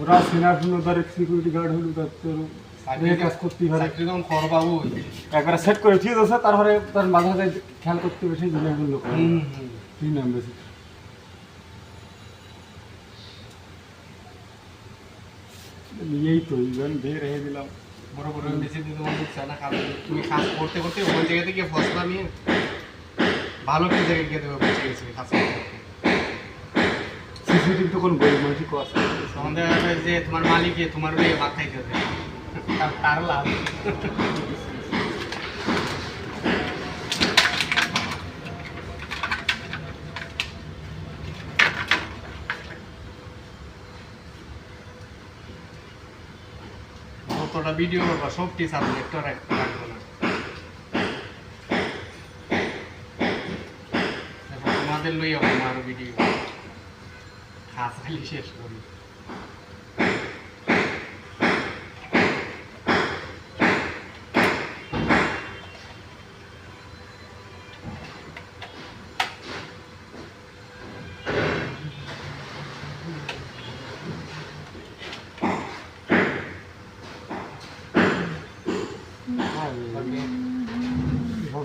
ওরা সেনার জন্য ধর সিকিউরিটি গার্ড হলো তার তোর কাজ করতে হবে চাকরি তখন করবাবু একবার সেট করে ঠিক আছে তারপরে তার মাঝে মাঝে খেয়াল করতে হবে সেই জন্য এখন লোক কি নাম বেশি নিয়েই তো ইভেন বের রেখে দিলাম বড় বড় বেশি দিন তোমার বুঝছে না কাজ তুমি কাজ করতে করতে ওই জায়গা থেকে ফসলা নিয়ে ভালো কি জায়গায় গিয়ে দেবে বুঝে গেছি কাজ সিসিটিভি তো কোন বই মানুষ কষ্ট তখন দেখা যাবে যে তোমার মালিকে তোমার ওই ভাত খাইতে হবে তার লাভ যতটা ভিডিও করবা সবটি সাবজেক্ট রাখবো না তোমাদের লইয়া আরো ভিডিও খাস খালি শেষ করি